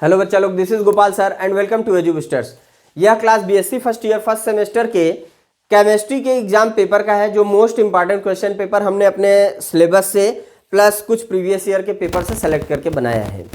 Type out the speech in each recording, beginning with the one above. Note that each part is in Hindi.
हेलो बच्चा लोग, this is Gopal sir and welcome to Edubisters. यह class BSc first year first semester के केमिस्ट्री के एग्जाम पेपर का है, जो मोस्ट इंपॉर्टेंट क्वेश्चन पेपर हमने अपने सिलेबस से प्लस कुछ प्रीवियस ईयर के पेपर से सेलेक्ट करके बनाया है।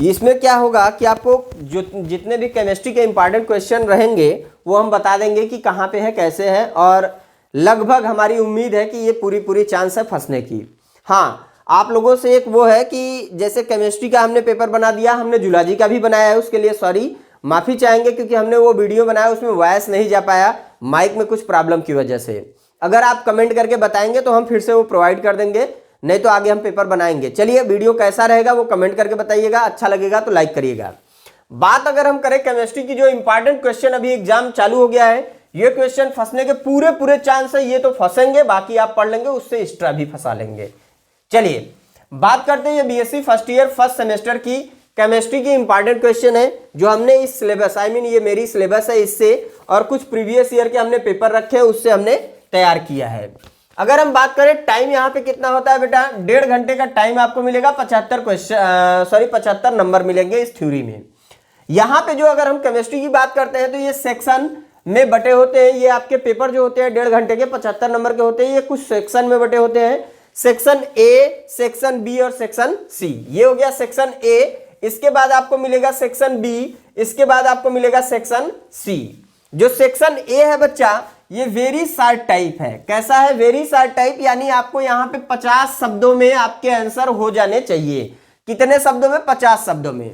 इसमें क्या होगा कि आपको जो जितने भी केमिस्ट्री के इंपॉर्टेंट क्वेश्चन रहेंगे वो हम बता देंगे कि कहाँ पे है, कैसे है, और लगभग हमारी उम्मीद है कि ये पूरी चांस है फंसने की। हाँ, आप लोगों से एक वो है कि जैसे केमिस्ट्री का हमने पेपर बना दिया, हमने जूलॉजी का भी बनाया है, उसके लिए सॉरी माफ़ी चाहेंगे क्योंकि हमने वो वीडियो बनाया उसमें वॉइस नहीं जा पाया माइक में कुछ प्रॉब्लम की वजह से। अगर आप कमेंट करके बताएंगे तो हम फिर से वो प्रोवाइड कर देंगे, नहीं तो आगे हम पेपर बनाएंगे। चलिए, वीडियो कैसा रहेगा वो कमेंट करके बताइएगा, अच्छा लगेगा तो लाइक करिएगा। बात अगर हम करें केमिस्ट्री की, जो इंपॉर्टेंट क्वेश्चन अभी एग्जाम चालू हो गया है, ये क्वेश्चन फंसने के पूरे चांस है। ये तो फंसेंगे, बाकी आप पढ़ लेंगे, उससे एक्स्ट्रा भी फंसा लेंगे। चलिए बात करते हैं, ये BSc first year first semester की केमिस्ट्री की इंपॉर्टेंट क्वेश्चन है, जो हमने इस सिलेबस ये मेरी सिलेबस है इससे, और कुछ प्रीवियस ईयर के हमने पेपर रखे हैं उससे हमने तैयार किया है। अगर हम बात करें टाइम यहाँ पे कितना होता है बेटा, 1.5 घंटे का टाइम आपको मिलेगा। 75 नंबर मिलेंगे इस थ्योरी में। यहाँ पे जो अगर हम केमिस्ट्री की बात करते हैं तो ये सेक्शन में बटे होते हैं। ये आपके पेपर जो होते हैं 1.5 घंटे के 75 नंबर के होते हैं, ये कुछ सेक्शन में बटे होते हैं। सेक्शन ए, सेक्शन बी और सेक्शन सी। ये हो गया सेक्शन ए, इसके बाद आपको मिलेगा सेक्शन बी, इसके बाद आपको मिलेगा सेक्शन सी। जो सेक्शन ए है बच्चा, ये वेरी शॉर्ट टाइप है। कैसा है? वेरी शॉर्ट टाइप, यानी आपको यहाँ पे 50 शब्दों में आपके आंसर हो जाने चाहिए। कितने शब्दों में? 50 शब्दों में।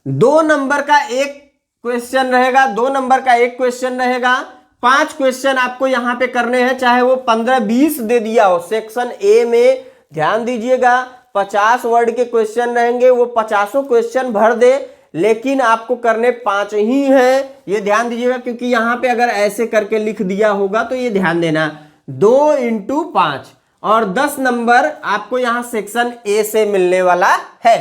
2 नंबर का एक क्वेश्चन रहेगा, 2 नंबर का एक क्वेश्चन रहेगा। 5 क्वेश्चन आपको यहां पे करने हैं, चाहे वो 15-20 दे दिया हो। सेक्शन ए में ध्यान दीजिएगा, 50 वर्ड के क्वेश्चन रहेंगे, वो 50 क्वेश्चन भर दे, लेकिन आपको करने 5 ही हैं। ये ध्यान दीजिएगा, क्योंकि यहां पे अगर ऐसे करके लिख दिया होगा तो ये ध्यान देना, 2 × 5 और 10 नंबर आपको यहां सेक्शन ए से मिलने वाला है।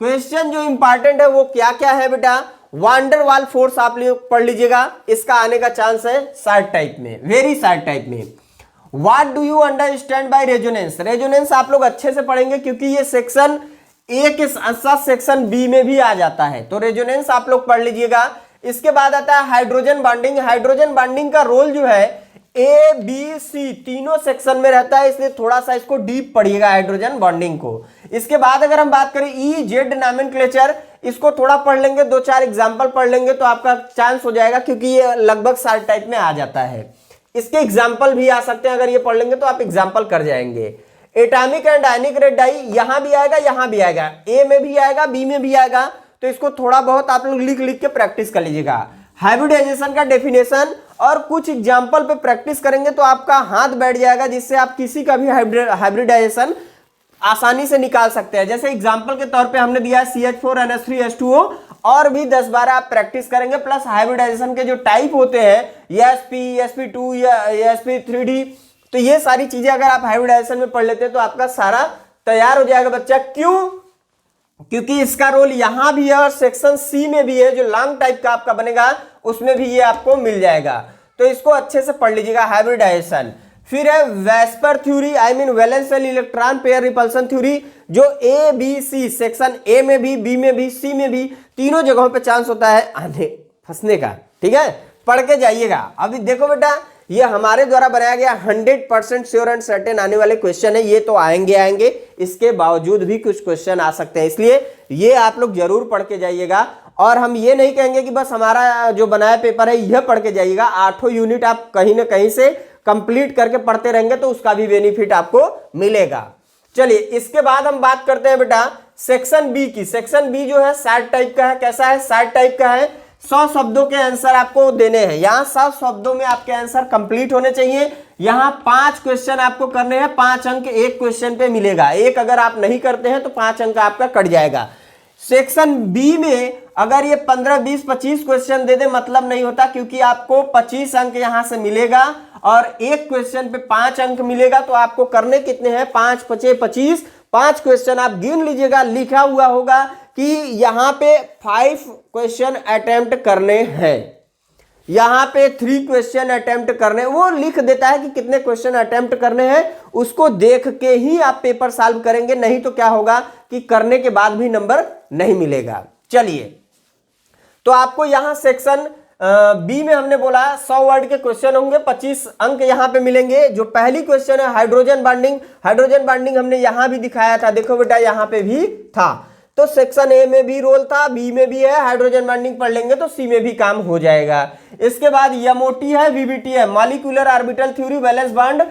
क्वेश्चन जो इंपॉर्टेंट है वो क्या क्या है बेटा? वांडरवाल फोर्स आप लोग पढ़ लीजिएगा, इसका आने का चांस है शॉर्ट टाइप में, वेरी शॉर्ट टाइप में। What do you understand by resonance? Resonance आप लोग अच्छे से पढ़ेंगे क्योंकि ये सेक्शन ए के साथ सेक्शन बी में भी आ जाता है, तो रेजोनेंस आप लोग पढ़ लीजिएगा। इसके बाद आता है हाइड्रोजन बॉन्डिंग। हाइड्रोजन बॉन्डिंग का रोल जो है ए बी सी तीनों सेक्शन में रहता है, इसलिए थोड़ा सा इसको डीप पढ़िएगा हाइड्रोजन बॉन्डिंग को। इसके बाद अगर हम बात करें ई जेड नॉमेनक्लेचर, इसको थोड़ा पढ़ लेंगे, 2-4 एग्जांपल पढ़ लेंगे तो आपका चांस हो जाएगा, क्योंकि ये लगभग शॉर्ट टाइप में आ जाता है। इसके एग्जाम्पल भी आ सकते हैं, अगर ये पढ़ लेंगे तो आप एग्जाम्पल कर जाएंगे। Atomic and ionic radii यहां भी आएगा, यहां भी आएगा, ए में भी आएगा, बी में भी आएगा, तो इसको थोड़ा बहुत आप लोग लिख के प्रैक्टिस कर लीजिएगा। हाइब्रिडाइजेशन का डेफिनेशन और कुछ एग्जाम्पल पे प्रैक्टिस करेंगे तो आपका हाथ बैठ जाएगा, जिससे आप किसी का भी हाइब्रिडाइजेशन आसानी से निकाल सकते हैं। जैसे एग्जाम्पल के तौर पे हमने दिया है CH4NH3H2O, और भी 10-12 आप प्रैक्टिस करेंगे। प्लस हाइब्रिडाइजेशन के जो टाइप होते हैं, ESP, ESP2 या ESP3D, तो ये सारी चीजें अगर आप हाइब्रिडाइजेशन में पढ़ लेते हैं तो आपका सारा तैयार हो जाएगा बच्चा। क्यों? क्योंकि इसका रोल यहां भी है और सेक्शन सी में भी है, जो लॉन्ग टाइप का आपका बनेगा उसमें भी ये आपको मिल जाएगा, तो इसको अच्छे से पढ़ लीजिएगा हाइब्रिडाइजेशन। फिर है VSEPR theory, valence shell electron pair repulsion theory, जो A B C section A में भी, बी में भी, सी में भी, तीनों जगहों पे चांस होता है आने फंसने का। ठीक है, पढ़ के जाइएगा। अभी देखो बेटा, ये हमारे द्वारा बनाया गया 100% श्योर एंड सर्टेन आने वाले क्वेश्चन है। ये तो आएंगे, इसके बावजूद भी कुछ क्वेश्चन आ सकते हैं, इसलिए ये आप लोग जरूर पढ़ के जाइएगा। और हम ये नहीं कहेंगे कि बस हमारा जो बनाया पेपर है यह पढ़ के जाइएगा। 8 यूनिट आप कहीं ना कहीं से कंप्लीट करके पढ़ते रहेंगे तो उसका भी बेनिफिट आपको मिलेगा। चलिए, इसके बाद हम बात करते हैं बेटा सेक्शन बी की। सेक्शन बी जो है शॉर्ट टाइप का है। कैसा है? शॉर्ट टाइप का है। 100 शब्दों के आंसर आपको देने हैं। यहाँ 100 शब्दों में आपके आंसर कंप्लीट होने चाहिए। यहाँ 5 क्वेश्चन आपको करने हैं, 5 अंक एक क्वेश्चन पे मिलेगा। एक अगर आप नहीं करते हैं तो 5 अंक आपका कट जाएगा। सेक्शन बी में अगर ये 15, 20, 25 क्वेश्चन दे दे मतलब नहीं होता, क्योंकि आपको 25 अंक यहां से मिलेगा और एक क्वेश्चन पे 5 अंक मिलेगा। तो आपको करने कितने हैं? 5 × 5 = 25। 5 क्वेश्चन आप गिन लीजिएगा, लिखा हुआ होगा कि यहां पे 5 क्वेश्चन अटेम्प्ट करने हैं। यहाँ पे 3 क्वेश्चन अटेम्प्ट करने, वो लिख देता है कि कितने क्वेश्चन अटेम्प्ट करने हैं, उसको देख के ही आप पेपर सॉल्व करेंगे, नहीं तो क्या होगा कि करने के बाद भी नंबर नहीं मिलेगा। चलिए, तो आपको यहां सेक्शन बी में हमने बोला 100 वर्ड के क्वेश्चन होंगे, 25 अंक यहां पे मिलेंगे। जो पहली क्वेश्चन है हाइड्रोजन बॉन्डिंग, हाइड्रोजन बॉन्डिंग हमने यहां भी दिखाया था, देखो बेटा यहां पे भी था। तो सेक्शन ए में भी रोल था, बी में भी है, हाइड्रोजन बॉन्डिंग पढ़ लेंगे तो सी में भी काम हो जाएगा। इसके बाद एमओटी है, वीबीटी है, molecular orbital theory, valence bond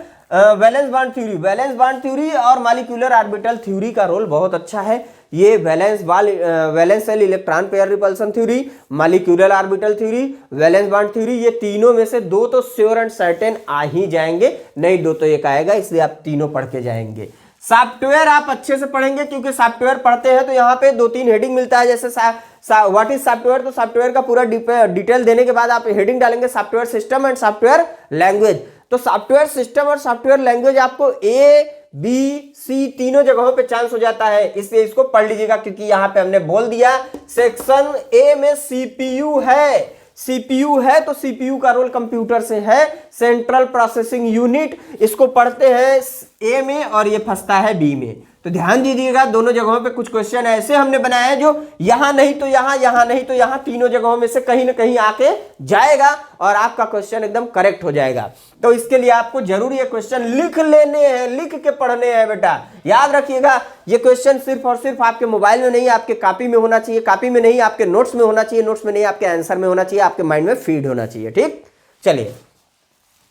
theory, valence bond theory और मॉलिक्यूलर ऑर्बिटल थ्योरी का रोल बहुत अच्छा है। ये valence shell electron pair repulsion theory, molecular orbital theory, valence bond theory, ये तीनों में से 2 तो श्योर एंड सर्टेन आ ही जाएंगे, नहीं 2 तो 1 आएगा, इसलिए आप तीनों पढ़ के जाएंगे। सॉफ्टवेयर आप अच्छे से पढ़ेंगे, क्योंकि सॉफ्टवेयर पढ़ते हैं तो यहाँ पे 2-3 हेडिंग मिलता है, जैसे व्हाट इज सॉफ्टवेयर, तो सॉफ्टवेयर का पूरा डिटेल देने के बाद आप हेडिंग डालेंगे software system and software language. तो सॉफ्टवेयर सिस्टम और सॉफ्टवेयर लैंग्वेज आपको ए बी सी तीनों जगहों पे चांस हो जाता है, इसलिए इसको पढ़ लीजिएगा, क्योंकि यहां पे हमने बोल दिया सेक्शन ए में सीपीयू है, सीपीयू है तो सीपीयू का रोल कंप्यूटर से है, सेंट्रल प्रोसेसिंग यूनिट, इसको पढ़ते हैं ए में और ये फंसता है बी में। तो ध्यान दीजिएगा, दोनों जगहों पे कुछ क्वेश्चन ऐसे हमने बनाए हैं जो यहां नहीं तो यहां, यहां नहीं तो यहां, तीनों जगहों में से कहीं ना कहीं आके जाएगा और आपका क्वेश्चन एकदम करेक्ट हो जाएगा। तो इसके लिए आपको जरूर ये क्वेश्चन लिख लेने हैं, लिख के पढ़ने हैं बेटा। याद रखिएगा, ये क्वेश्चन सिर्फ और सिर्फ आपके मोबाइल में नहीं, आपके कॉपी में होना चाहिए, कॉपी में नहीं आपके नोट्स में होना चाहिए, नोट्स में नहीं आपके आंसर में होना चाहिए, आपके माइंड में फीड होना चाहिए। ठीक, चलिए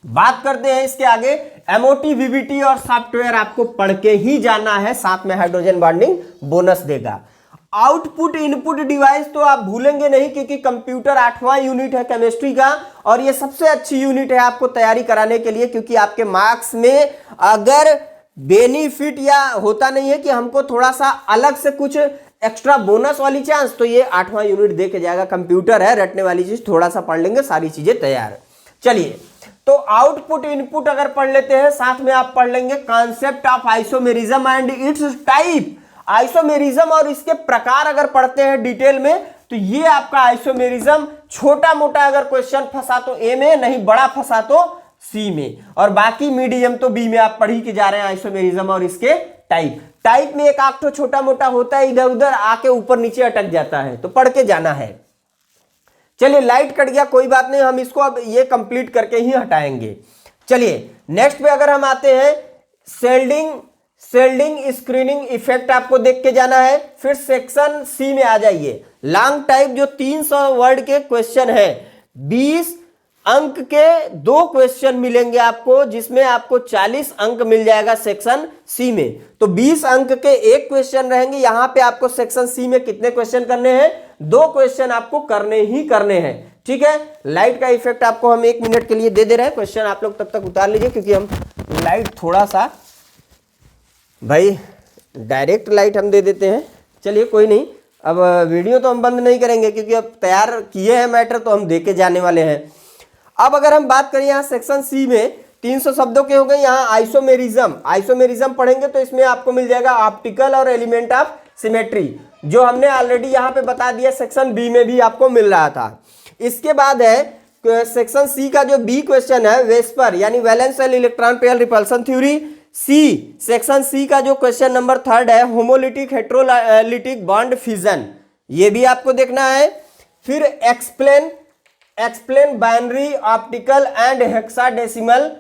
बात करते हैं इसके आगे। एमओटी, वीबीटी और सॉफ्टवेयर आपको पढ़ के ही जाना है, साथ में हाइड्रोजन बॉन्डिंग बोनस देगा। आउटपुट इनपुट डिवाइस तो आप भूलेंगे नहीं, क्योंकि कंप्यूटर 8वां यूनिट है केमिस्ट्री का, और ये सबसे अच्छी यूनिट है आपको तैयारी कराने के लिए, क्योंकि आपके मार्क्स में अगर बेनिफिट या होता नहीं है कि हमको थोड़ा सा अलग से कुछ एक्स्ट्रा बोनस वाली चांस, तो ये 8वां यूनिट दे के जाएगा। कंप्यूटर है, रटने वाली चीज, थोड़ा सा पढ़ लेंगे सारी चीजें तैयार। चलिए, तो आउटपुट इनपुट अगर पढ़ लेते हैं, साथ में आप पढ़ लेंगे concept of isomerism and it's type. Isomerism और इसके प्रकार अगर पढ़ते हैं डिटेल में, तो ये आपका आइसोमेरिज्म छोटा मोटा अगर क्वेश्चन फंसा तो ए में, नहीं बड़ा फंसा तो सी में, और बाकी मीडियम तो बी में आप पढ़ ही के जा रहे हैं आइसोमेरिज्म और इसके टाइप। टाइप में एक आध तो छोटा मोटा होता है, इधर उधर आके ऊपर नीचे अटक जाता है, तो पढ़ के जाना है। चलिए, लाइट कट गया, कोई बात नहीं, हम इसको अब ये कंप्लीट करके ही हटाएंगे। चलिए नेक्स्ट पे अगर हम आते हैं, सेल्डिंग स्क्रीनिंग इफेक्ट आपको देख के जाना है। फिर सेक्शन सी में आ जाइए, लॉन्ग टाइप जो 300 वर्ड के क्वेश्चन है, 20 अंक के 2 क्वेश्चन मिलेंगे आपको, जिसमें आपको 40 अंक मिल जाएगा सेक्शन सी में। तो 20 अंक के 1 क्वेश्चन रहेंगे। यहां पे आपको सेक्शन सी में कितने क्वेश्चन करने हैं? 2 क्वेश्चन आपको करने ही करने हैं। ठीक है, लाइट का इफेक्ट आपको हम 1 मिनट के लिए दे दे रहे हैं। क्वेश्चन आप लोग तब तक उतार लीजिए, क्योंकि हम लाइट थोड़ा सा, भाई डायरेक्ट लाइट हम दे देते हैं। चलिए कोई नहीं, अब वीडियो तो हम बंद नहीं करेंगे, क्योंकि अब तैयार किए हैं मैटर तो हम देके जाने वाले हैं। अब अगर हम बात करें यहाँ सेक्शन सी में 300 शब्दों के हो गए। यहाँ आइसोमेरिज्म पढ़ेंगे तो इसमें आपको मिल जाएगा ऑप्टिकल और एलिमेंट ऑफ सिमेट्री, जो हमने ऑलरेडी यहाँ पे बता दिया, सेक्शन बी में भी आपको मिल रहा था। इसके बाद है सेक्शन सी का जो बी क्वेश्चन है, वेस्पर यानी valence shell electron pair repulsion theory. C, section C का जो क्वेश्चन नंबर 3 है, होमोलिटिक हेट्रोलिटिक बॉन्ड फिजन, ये भी आपको देखना है। फिर explain binary optical and hexadecimal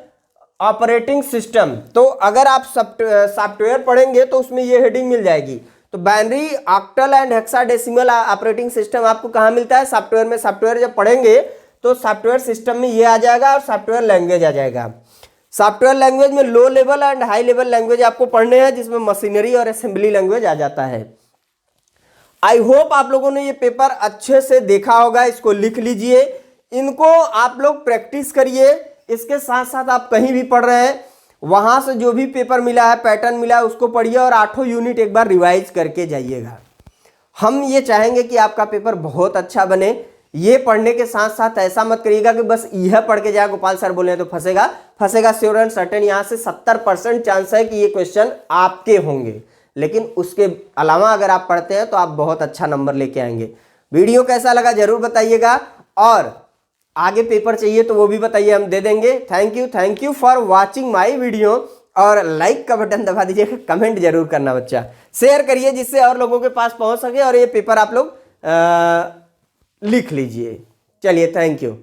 operating system. तो अगर आप सॉफ्टवेयर पढ़ेंगे तो उसमें ये हेडिंग मिल जाएगी। तो binary octal and hexadecimal operating system आपको कहाँ मिलता है? सॉफ्टवेयर में। सॉफ्टवेयर जब पढ़ेंगे तो सॉफ्टवेयर सिस्टम में ये आ जाएगा और सॉफ्टवेयर लैंग्वेज आ जाएगा। सॉफ्टवेयर लैंग्वेज में low level and high level language आपको पढ़ने हैं, जिसमें मशीनरी और असेंबली लैंग्वेज आ जाता है। आई होप आप लोगों ने ये पेपर अच्छे से देखा होगा। इसको लिख लीजिए, इनको आप लोग प्रैक्टिस करिए। इसके साथ साथ आप कहीं भी पढ़ रहे हैं, वहां से जो भी पेपर मिला है, पैटर्न मिला है, उसको पढ़िए और 8 यूनिट एक बार रिवाइज करके जाइएगा। हम ये चाहेंगे कि आपका पेपर बहुत अच्छा बने। ये पढ़ने के साथ साथ ऐसा मत करिएगा कि बस यह पढ़ के जाए, गोपाल सर बोले तो फंसेगा श्योर एंड सर्टेन। यहाँ से 70% चांस है कि ये क्वेश्चन आपके होंगे, लेकिन उसके अलावा अगर आप पढ़ते हैं तो आप बहुत अच्छा नंबर लेके आएंगे। वीडियो कैसा लगा जरूर बताइएगा, और आगे पेपर चाहिए तो वो भी बताइए, हम दे देंगे। Thank you for watching my video. और लाइक का बटन दबा दीजिएगा, कमेंट जरूर करना बच्चा, शेयर करिए जिससे और लोगों के पास पहुंच सके और ये पेपर आप लोग लिख लीजिए। चलिए, थैंक यू।